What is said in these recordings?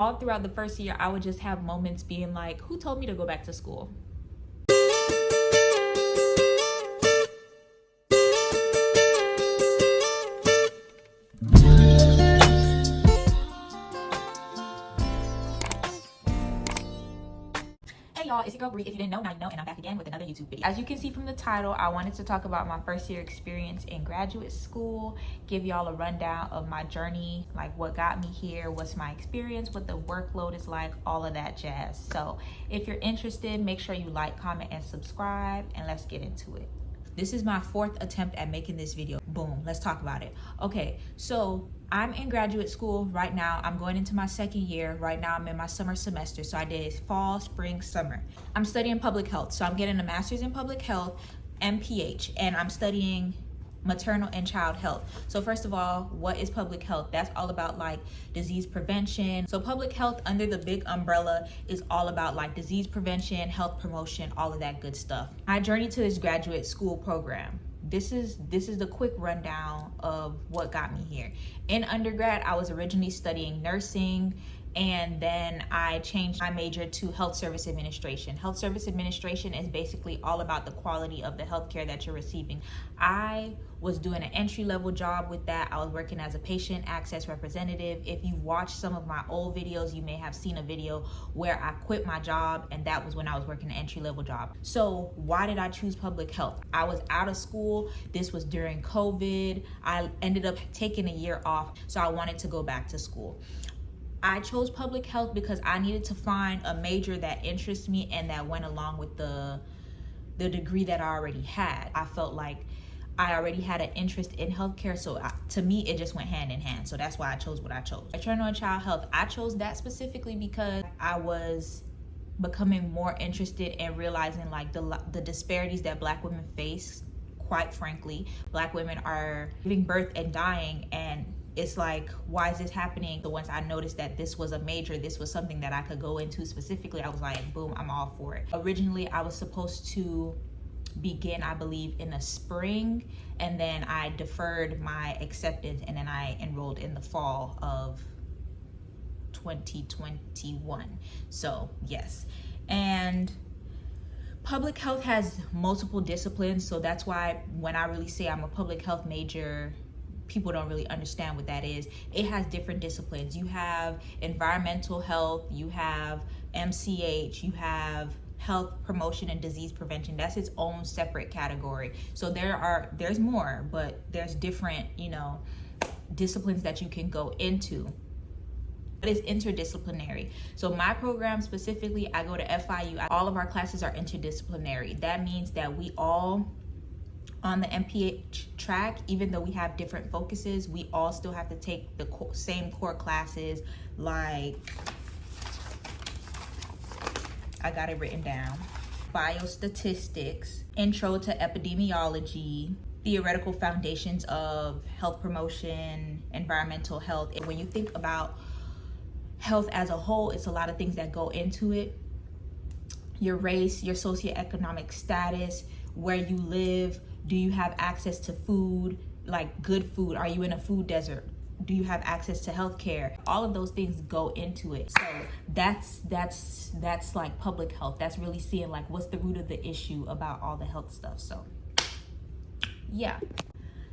All throughout the first year, I would just have moments being like, who told me to go back to school? Hey y'all, it's your girl Bree. If you didn't know, now you know, and I'm back again with another YouTube video. As you can see from the title, I wanted to talk about my first year experience in graduate school, give y'all a rundown of my journey, like what got me here, what's my experience, what the workload is like, all of that jazz. So if you're interested, make sure you like, comment, and subscribe, and let's get into it. This is my fourth attempt at making this video. Boom, let's talk about it. Okay, so I'm in graduate school right now. I'm going into my second year. Right now I'm in my summer semester. So I did fall, spring, summer. I'm studying public health. So I'm getting a master's in public health, MPH, and I'm studying maternal and child health. So first of all, what is public health? That's all about like disease prevention. So public health under the big umbrella is all about like disease prevention, health promotion, all of that good stuff. My journey to this graduate school program. This is the quick rundown of what got me here. In undergrad, I was originally studying nursing, and then I changed my major to health service administration. Health service administration is basically all about the quality of the healthcare that you're receiving. I was doing an entry-level job with that. I was working as a patient access representative. If you watched some of my old videos, you may have seen a video where I quit my job, and that was when I was working an entry-level job. So why did I choose public health? I was out of school. This was during COVID. I ended up taking a year off, so I wanted to go back to school. I chose public health because I needed to find a major that interests me and that went along with the degree that I already had. I felt like I already had an interest in healthcare, so to me it just went hand in hand. So that's why I chose what I chose. Maternal and child health, I chose that specifically because I was becoming more interested in realizing like the disparities that Black women face. Quite frankly, Black women are giving birth and dying, and it's like, why is this happening? So once I noticed that this was a major, this was something that I could go into specifically, I was like, boom, I'm all for it. Originally, I was supposed to begin, I believe, in the spring, and then I deferred my acceptance, and then I enrolled in the fall of 2021. So yes, and public health has multiple disciplines, so that's why when I really say I'm a public health major, people don't really understand what that is. It has different disciplines. You have environmental health, you have MCH, you have health promotion and disease prevention. That's its own separate category. So there's more, but there's different, disciplines that you can go into. But it's interdisciplinary. So my program specifically, I go to FIU. All of our classes are interdisciplinary. That means that we all on the MPH track, even though we have different focuses, we all still have to take the same core classes. Like, I got it written down: biostatistics, intro to epidemiology, theoretical foundations of health promotion, environmental health. And when you think about health as a whole, it's a lot of things that go into it. Your race, your socioeconomic status, where you live, do you have access to food, like good food? Are you in a food desert? Do you have access to healthcare? All of those things go into it. So that's like public health. That's really seeing like what's the root of the issue about all the health stuff. So yeah.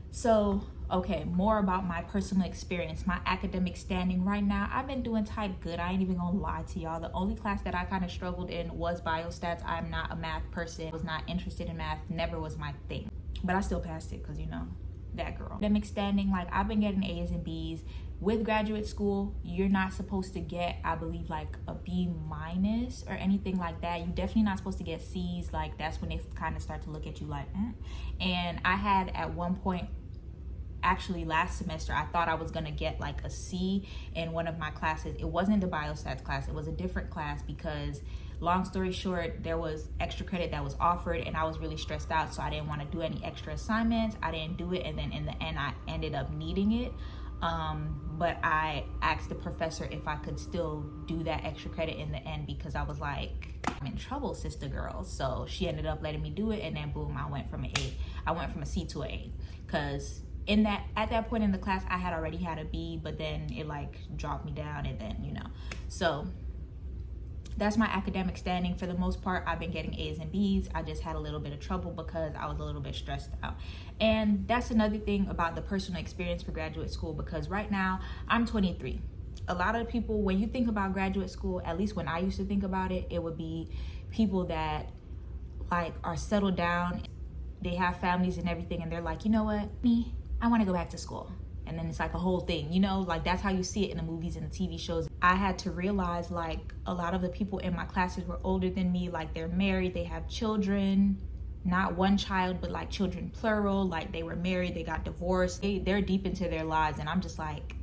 So, okay, more about my personal experience, my academic standing right now. I've been doing type good. I ain't even gonna lie to y'all. The only class that I kind of struggled in was biostats. I'm not a math person. I was not interested in math. Never was my thing. But I still passed it because, that girl. Academic standing, like I've been getting A's and B's. With graduate school, you're not supposed to get, I believe, like a B- or anything like that. You're definitely not supposed to get C's. Like that's when they kind of start to look at you like, And I had at one point, actually last semester, I thought I was gonna get like a C in one of my classes. It wasn't the biostats class, it was a different class because, long story short, there was extra credit that was offered and I was really stressed out, so I didn't want to do any extra assignments. I didn't do it, and then in the end I ended up needing it. But I asked the professor if I could still do that extra credit in the end because I was like, I'm in trouble, sister girl. So she ended up letting me do it, and then boom, I went from a C to an A because at that point in the class, I had already had a B, but then it like dropped me down, and then, you know, so that's my academic standing. For the most part, I've been getting A's and B's. I just had a little bit of trouble because I was a little bit stressed out. And that's another thing about the personal experience for graduate school, because right now I'm 23. A lot of people, when you think about graduate school, at least when I used to think about it, it would be people that like are settled down, they have families and everything, and they're like, you know what, me, I want to go back to school. And then it's like a whole thing, you know, like that's how you see it in the movies and the TV shows. I had to realize like a lot of the people in my classes were older than me, like they're married, they have children, not one child, but like children plural, like they were married, they got divorced, they're deep into their lives. And I'm just like,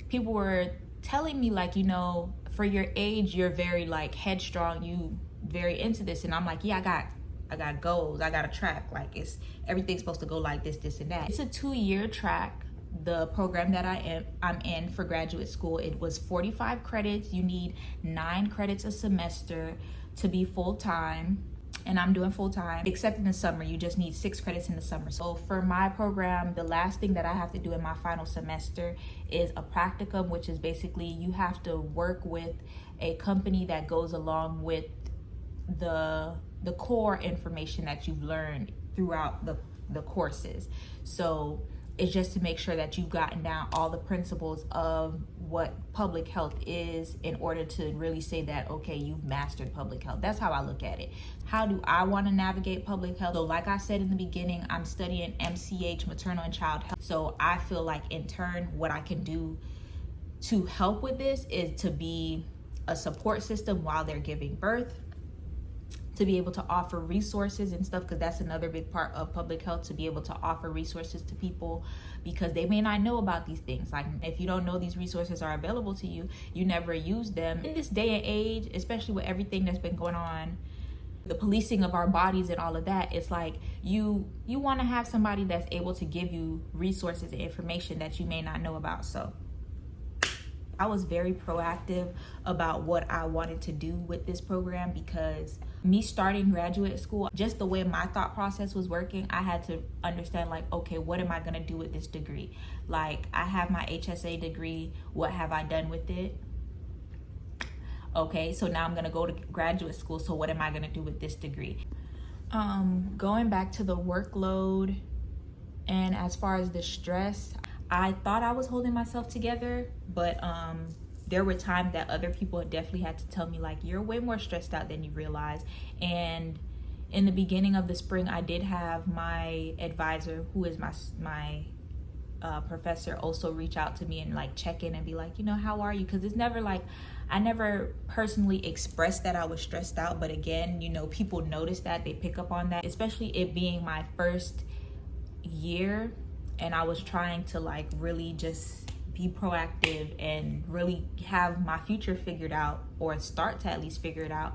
people were telling me like, you know, for your age, you're very like headstrong, you very into this. And I'm like, yeah, I got goals, I got a track, like it's everything's supposed to go like this and that. It's a 2-year track. The program that I'm in for graduate school, it was 45 credits. You need 9 credits a semester to be full-time, and I'm doing full-time, except in the summer. You just need 6 credits in the summer. So for my program, the last thing that I have to do in my final semester is a practicum, which is basically you have to work with a company that goes along with the core information that you've learned throughout the courses. So it's just to make sure that you've gotten down all the principles of what public health is in order to really say that, okay, you've mastered public health. That's how I look at it. How do I want to navigate public health? So like I said in the beginning, I'm studying MCH, maternal and child health. So I feel like in turn, what I can do to help with this is to be a support system while they're giving birth, to be able to offer resources and stuff, because that's another big part of public health, to be able to offer resources to people because they may not know about these things. Like if you don't know these resources are available to you, you never use them. In this day and age, especially with everything that's been going on, the policing of our bodies and all of that, it's like you want to have somebody that's able to give you resources and information that you may not know about. So I was very proactive about what I wanted to do with this program, because me starting graduate school, just the way my thought process was working, I had to understand like, okay, what am I going to do with this degree? Like I have my HSA degree. What have I done with it? Okay, so now I'm going to go to graduate school. So what am I going to do with this degree? Going back to the workload, and as far as the stress, I thought I was holding myself together, but there were times that other people definitely had to tell me like, you're way more stressed out than you realize. And in the beginning of the spring, I did have my advisor, who is my professor, also reach out to me and like check in and be like, you know, how are you? Because it's never like, I never personally expressed that I was stressed out, but again, you know, people notice that, they pick up on that, especially it being my first year. And I was trying to like really just be proactive and really have my future figured out, or start to at least figure it out.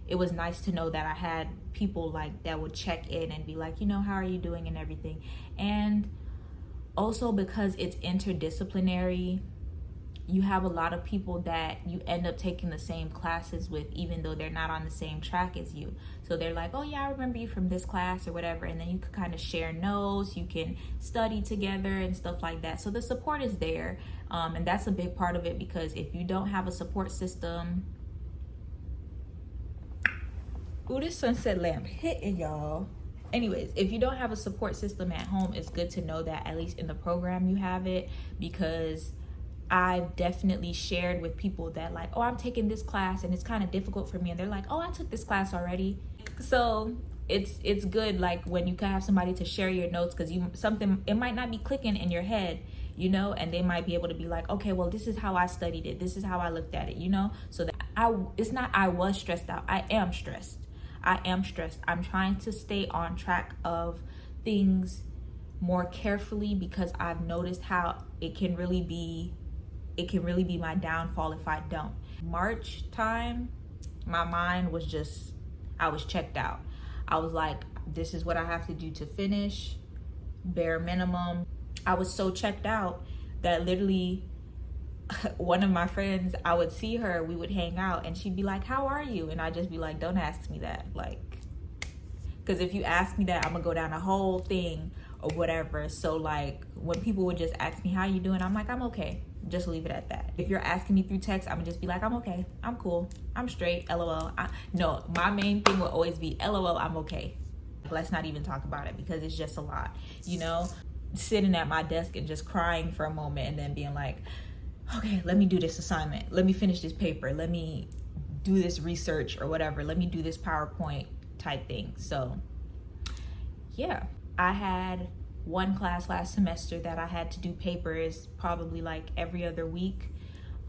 It was nice to know that I had people like that would check in and be like, you know, how are you doing and everything. And also because it's interdisciplinary, you have a lot of people that you end up taking the same classes with, even though they're not on the same track as you. So they're like, oh yeah, I remember you from this class or whatever. And then you can kind of share notes, you can study together and stuff like that. So the support is there. And that's a big part of it, because if you don't have a support system, ooh, this sunset lamp hitting, y'all. Anyways, if you don't have a support system at home, it's good to know that at least in the program you have it, because I've definitely shared with people that like, oh, I'm taking this class and it's kind of difficult for me, and they're like, oh, I took this class already. So it's good like when you can have somebody to share your notes, because it might not be clicking in your head, you know, and they might be able to be like, okay, well, this is how I studied it, this is how I looked at it, you know. So that it's not I was stressed out, I am stressed. I'm trying to stay on track of things more carefully, because I've noticed how it can really be my downfall if I don't. March time, my mind was just, I was checked out. I was like, this is what I have to do to finish, bare minimum. I was so checked out that literally one of my friends, I would see her, we would hang out, and she'd be like, how are you? And I'd just be like, don't ask me that. Like, because if you ask me that, I'm gonna go down a whole thing or whatever. So like when people would just ask me how you doing, I'm like, I'm okay. Just leave it at that. If you're asking me through text, I'm gonna just be like, I'm okay, I'm cool, I'm straight, LOL. No, my main thing will always be LOL, I'm okay. Let's not even talk about it because it's just a lot, you know? Sitting at my desk and just crying for a moment and then being like, okay, let me do this assignment, let me finish this paper, let me do this research or whatever, let me do this PowerPoint type thing. So yeah, I had one class last semester that I had to do papers probably like every other week,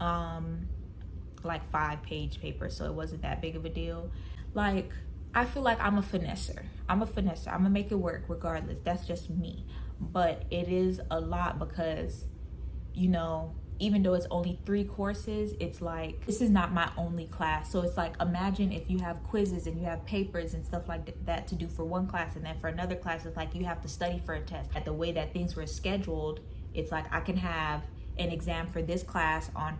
like 5-page papers, so it wasn't that big of a deal. Like, I feel like I'm a finesser. I'm gonna make it work regardless. That's just me. But it is a lot because, you know, even though it's only 3 courses, it's like, this is not my only class. So it's like, imagine if you have quizzes and you have papers and stuff like that to do for one class, and then for another class, it's like you have to study for a test. At the way that things were scheduled, it's like I can have an exam for this class on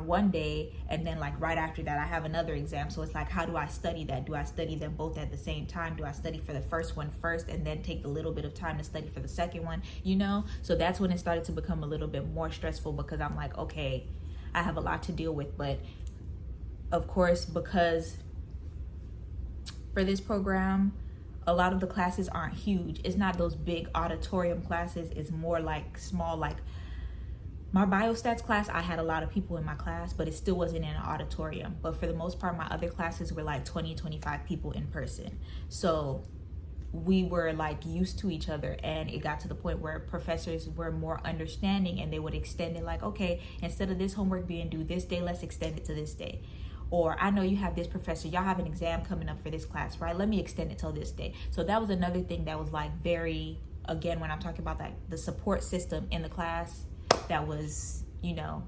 one day, and then like right after that I have another exam. So it's like, how do I study that? Do I study them both at the same time? Do I study for the first one first and then take a little bit of time to study for the second one, you know? So that's when it started to become a little bit more stressful, because I'm like, okay, I have a lot to deal with. But of course, because for this program, a lot of the classes aren't huge. It's not those big auditorium classes. It's more like small, like my biostats class, I had a lot of people in my class, but it still wasn't in an auditorium. But for the most part, my other classes were like 20, 25 people in person. So we were like used to each other, and it got to the point where professors were more understanding, and they would extend it like, okay, instead of this homework being due this day, let's extend it to this day. Or I know you have this professor, y'all have an exam coming up for this class, right? Let me extend it till this day. So that was another thing that was like very, again, when I'm talking about that, the support system in the class, that was, you know,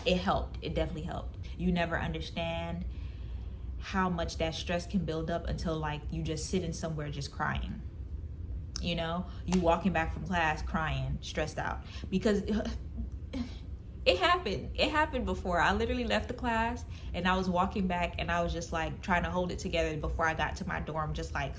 it helped. It definitely helped. You never understand how much that stress can build up until like you just sitting somewhere just crying. You know, you walking back from class crying, stressed out, because it happened before. I literally left the class and I was walking back and I was just like trying to hold it together before I got to my dorm, just like,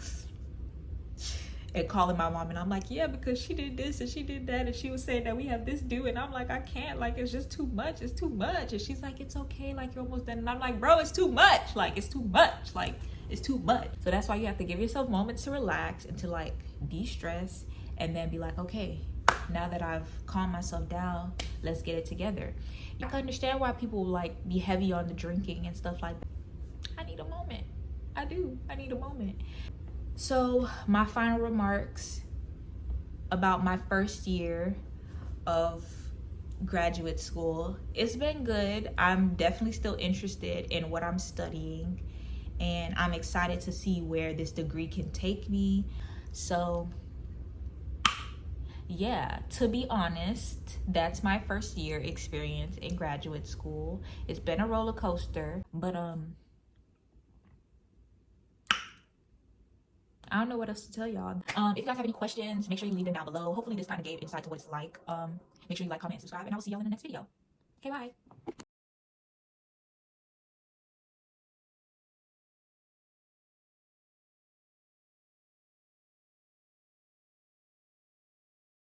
and calling my mom, and I'm like, yeah, because she did this and she did that, and she was saying that we have this due, and I'm like, I can't, like, it's just too much, it's too much. And she's like, it's okay, like, you're almost done. And I'm like, bro, it's too much, like, it's too much, like, it's too much. So that's why you have to give yourself moments to relax and to like de-stress, and then be like, okay, now that I've calmed myself down, let's get it together. You can understand why people like be heavy on the drinking and stuff like that. I need a moment. I need a moment. So my final remarks about my first year of graduate school. It's been good. I'm definitely still interested in what I'm studying, and I'm excited to see where this degree can take me. So yeah, to be honest, that's my first year experience in graduate school. It's been a roller coaster, but I don't know what else to tell y'all. If you guys have any questions, make sure you leave them down below. Hopefully this kind of gave insight to what it's like. Make sure you like, comment, and subscribe, and I will see y'all in the next video. Okay, bye.